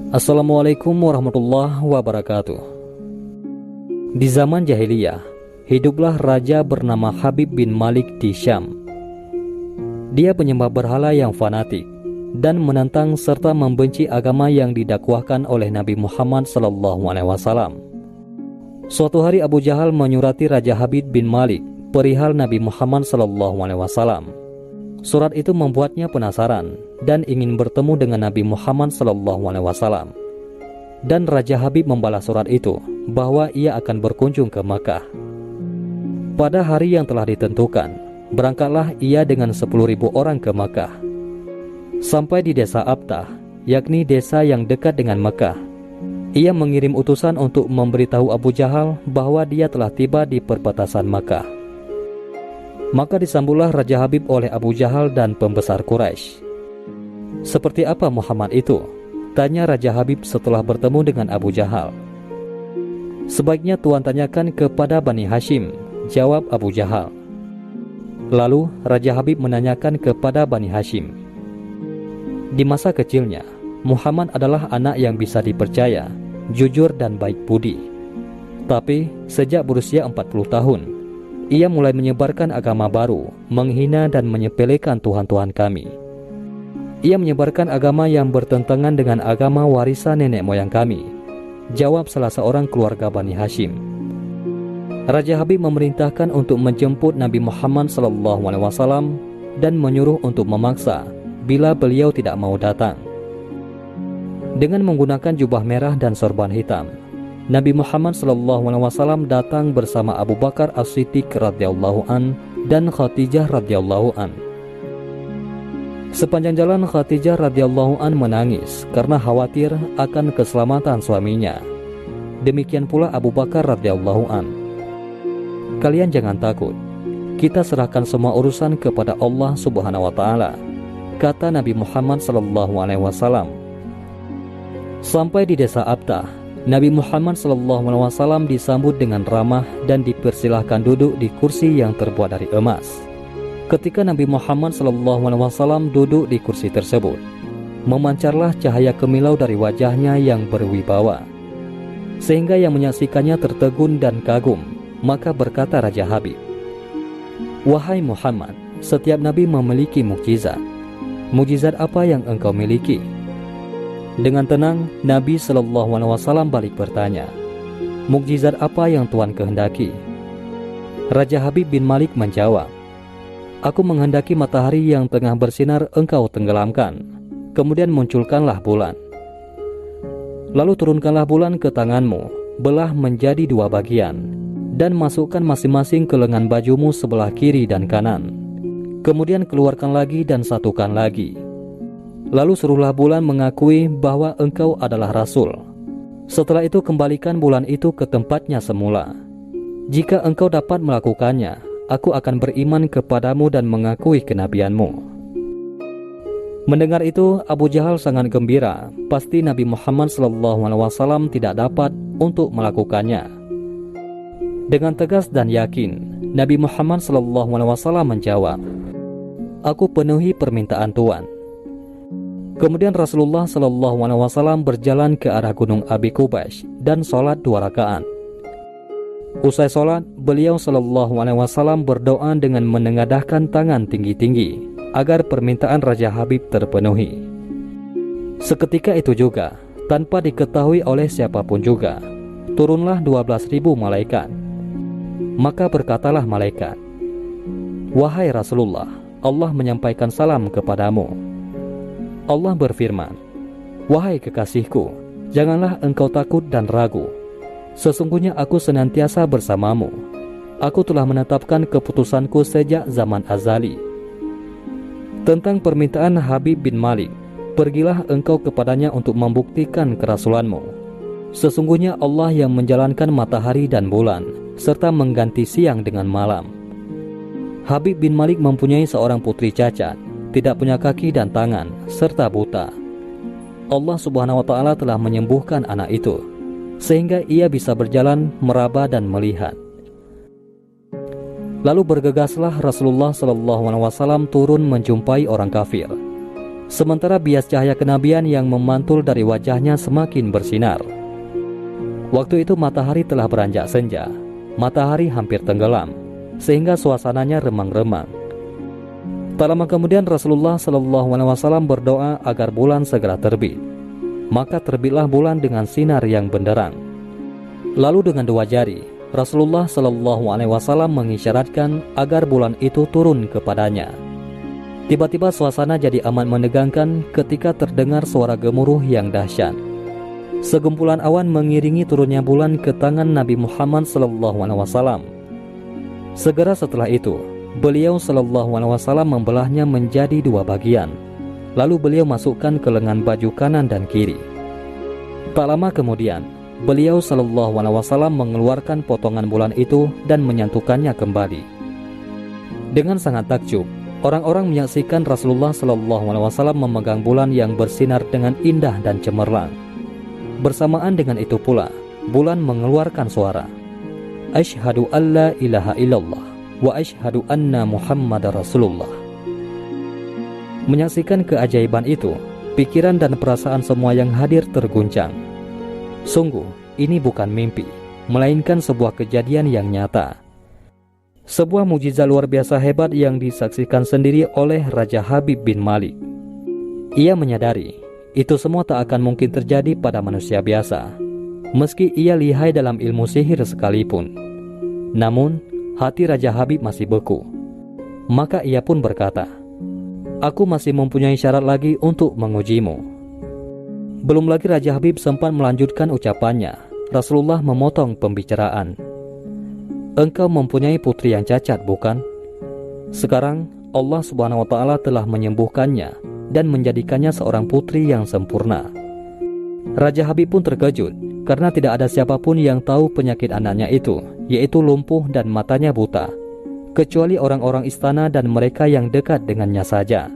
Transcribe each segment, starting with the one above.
Assalamualaikum warahmatullahi wabarakatuh. Di zaman jahiliyah, hiduplah raja bernama Habib bin Malik di Syam. Dia penyembah berhala yang fanatik dan menentang serta membenci agama yang didakwahkan oleh Nabi Muhammad SAW. Suatu hari Abu Jahal menyurati Raja Habib bin Malik perihal Nabi Muhammad SAW. Surat itu membuatnya penasaran dan ingin bertemu dengan Nabi Muhammad SAW. Dan Raja Habib membalas surat itu bahwa ia akan berkunjung ke Makkah. Pada hari yang telah ditentukan, berangkatlah ia dengan 10.000 orang ke Makkah. Sampai di desa Abtah, yakni desa yang dekat dengan Makkah, ia mengirim utusan untuk memberitahu Abu Jahal bahwa dia telah tiba di perbatasan Makkah. Maka disambutlah Raja Habib oleh Abu Jahal dan pembesar Quraisy. "Seperti apa Muhammad itu?" tanya Raja Habib setelah bertemu dengan Abu Jahal. "Sebaiknya Tuan tanyakan kepada Bani Hashim," jawab Abu Jahal. Lalu Raja Habib menanyakan kepada Bani Hashim. Di masa kecilnya, Muhammad adalah anak yang bisa dipercaya, jujur dan baik budi. Tapi sejak berusia 40 tahun, ia mulai menyebarkan agama baru, menghina dan menyepelekan Tuhan-Tuhan kami. Ia menyebarkan agama yang bertentangan dengan agama warisan nenek moyang kami, jawab salah seorang keluarga Bani Hashim. Raja Habib memerintahkan untuk menjemput Nabi Muhammad SAW dan menyuruh untuk memaksa bila beliau tidak mau datang. Dengan menggunakan jubah merah dan sorban hitam, Nabi Muhammad SAW datang bersama Abu Bakar As-Siddiq radhiyallahu an dan Khadijah radhiyallahu an. Sepanjang jalan Khadijah radhiyallahu an menangis karena khawatir akan keselamatan suaminya. Demikian pula Abu Bakar radhiyallahu an. "Kalian jangan takut. Kita serahkan semua urusan kepada Allah Subhanahu wa taala," kata Nabi Muhammad SAW. Sampai di desa Abtah, Nabi Muhammad SAW disambut dengan ramah dan dipersilahkan duduk di kursi yang terbuat dari emas. Ketika Nabi Muhammad SAW duduk di kursi tersebut, memancarlah cahaya kemilau dari wajahnya yang berwibawa, sehingga yang menyaksikannya tertegun dan kagum. Maka berkata Raja Habib, "Wahai Muhammad, setiap Nabi memiliki mukjizat. Mukjizat apa yang engkau miliki?" Dengan tenang, Nabi SAW balik bertanya, "Mukjizat apa yang Tuan kehendaki?" Raja Habib bin Malik menjawab, "Aku menghendaki matahari yang tengah bersinar engkau tenggelamkan, kemudian munculkanlah bulan. Lalu turunkanlah bulan ke tanganmu, belah menjadi 2 bagian, dan masukkan masing-masing ke lengan bajumu sebelah kiri dan kanan. Kemudian keluarkan lagi dan satukan lagi. Lalu suruhlah bulan mengakui bahwa engkau adalah Rasul. Setelah itu kembalikan bulan itu ke tempatnya semula. Jika engkau dapat melakukannya, aku akan beriman kepadamu dan mengakui kenabianmu." Mendengar itu, Abu Jahal sangat gembira. Pasti Nabi Muhammad SAW tidak dapat untuk melakukannya. Dengan tegas dan yakin, Nabi Muhammad SAW menjawab, "Aku penuhi permintaan Tuan." Kemudian Rasulullah SAW berjalan ke arah gunung Abi Qubays dan sholat 2 rakaat. Usai sholat, beliau SAW berdoa dengan menengadahkan tangan tinggi-tinggi agar permintaan Raja Habib terpenuhi. Seketika itu juga, tanpa diketahui oleh siapapun juga, turunlah 12.000 malaikat. Maka berkatalah malaikat, "Wahai Rasulullah, Allah menyampaikan salam kepadamu." Allah berfirman, "Wahai kekasihku, janganlah engkau takut dan ragu. Sesungguhnya aku senantiasa bersamamu. Aku telah menetapkan keputusanku sejak zaman azali." Tentang permintaan Habib bin Malik, "Pergilah engkau kepadanya untuk membuktikan kerasulanmu. Sesungguhnya Allah yang menjalankan matahari dan bulan, serta mengganti siang dengan malam." Habib bin Malik mempunyai seorang putri cacat, tidak punya kaki dan tangan, serta buta. Allah Subhanahu wa taala telah menyembuhkan anak itu, sehingga ia bisa berjalan, meraba dan melihat. Lalu bergegaslah Rasulullah SAW turun menjumpai orang kafir. sementara bias cahaya kenabian yang memantul dari wajahnya semakin bersinar. Waktu itu matahari telah beranjak senja, matahari hampir tenggelam, sehingga suasananya remang-remang. Tak lama kemudian Rasulullah SAW berdoa agar bulan segera terbit. Maka terbitlah bulan dengan sinar yang benderang. Lalu dengan 2 jari, Rasulullah SAW mengisyaratkan agar bulan itu turun kepadanya. Tiba-tiba suasana jadi amat menegangkan ketika terdengar suara gemuruh yang dahsyat. Segumpulan awan mengiringi turunnya bulan ke tangan Nabi Muhammad SAW. Segera setelah itu, beliau SAW membelahnya menjadi 2 bagian. Lalu beliau masukkan ke lengan baju kanan dan kiri. Tak lama kemudian, beliau SAW mengeluarkan potongan bulan itu dan menyantukannya kembali. Dengan sangat takjub, orang-orang menyaksikan Rasulullah SAW memegang bulan yang bersinar dengan indah dan cemerlang. Bersamaan dengan itu pula, bulan mengeluarkan suara, Asyhadu an la ilaha illallah wa asyhadu anna Muhammadar Rasulullah. Menyaksikan keajaiban itu, pikiran dan perasaan semua yang hadir terguncang. Sungguh, ini bukan mimpi, melainkan sebuah kejadian yang nyata. Sebuah mukjizat luar biasa hebat yang disaksikan sendiri oleh Raja Habib bin Malik. Ia menyadari, itu semua tak akan mungkin terjadi pada manusia biasa, meski ia lihai dalam ilmu sihir sekalipun. Namun, hati Raja Habib masih beku. Maka ia pun berkata, "Aku masih mempunyai syarat lagi untuk mengujimu." Belum lagi Raja Habib sempat melanjutkan ucapannya, Rasulullah memotong pembicaraan. "Engkau mempunyai putri yang cacat, bukan? Sekarang Allah Subhanahu wa Ta'ala telah menyembuhkannya dan menjadikannya seorang putri yang sempurna." Raja Habib pun terkejut karena tidak ada siapapun yang tahu penyakit anaknya itu, yaitu lumpuh dan matanya buta, kecuali orang-orang istana dan mereka yang dekat dengannya saja.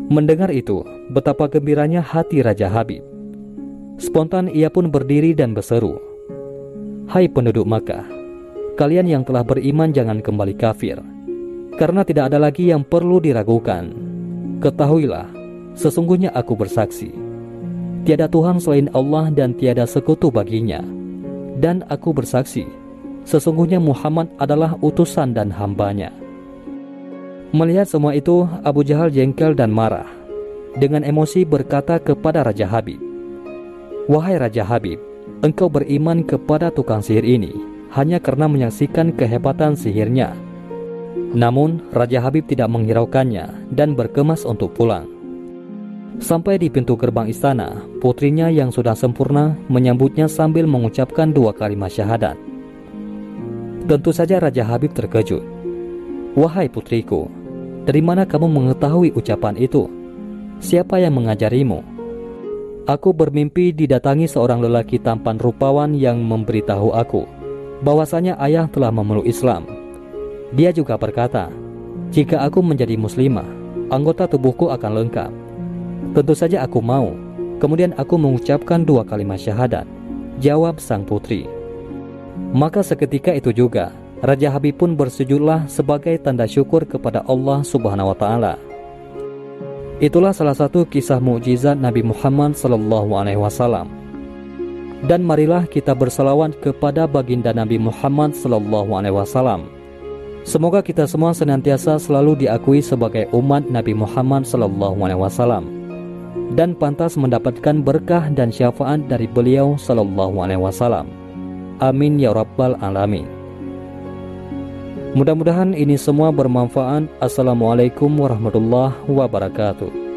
Mendengar itu, betapa gembiranya hati Raja Habib. Spontan ia pun berdiri dan berseru, "Hai penduduk Makkah, kalian yang telah beriman jangan kembali kafir, karena tidak ada lagi yang perlu diragukan. Ketahuilah, sesungguhnya aku bersaksi, tiada Tuhan selain Allah dan tiada sekutu baginya. Dan aku bersaksi, sesungguhnya Muhammad adalah utusan dan hambanya." Melihat semua itu, Abu Jahal jengkel dan marah. Dengan emosi berkata kepada Raja Habib, "Wahai Raja Habib, engkau beriman kepada tukang sihir ini hanya karena menyaksikan kehebatan sihirnya." Namun, Raja Habib tidak menghiraukannya dan berkemas untuk pulang. Sampai di pintu gerbang istana, putrinya yang sudah sempurna menyambutnya sambil mengucapkan 2 kalimat syahadat. Tentu saja Raja Habib terkejut. "Wahai putriku, dari mana kamu mengetahui ucapan itu? Siapa yang mengajarimu?" "Aku bermimpi didatangi seorang lelaki tampan rupawan yang memberitahu aku bahwasanya ayah telah memeluk Islam. Dia juga berkata, jika aku menjadi muslimah, anggota tubuhku akan lengkap. Tentu saja aku mau. Kemudian aku mengucapkan 2 kalimat syahadat," jawab sang putri. Maka seketika itu juga Raja Habib pun bersujudlah sebagai tanda syukur kepada Allah Subhanahu wa Ta'ala. Itulah salah satu kisah mukjizat Nabi Muhammad SAW. Dan marilah kita bersalawat kepada baginda Nabi Muhammad SAW. Semoga kita semua senantiasa selalu diakui sebagai umat Nabi Muhammad SAW dan pantas mendapatkan berkah dan syafaat dari beliau SAW. Amin ya rabbal alamin. Mudah-mudahan ini semua bermanfaat. Assalamualaikum warahmatullahi wabarakatuh.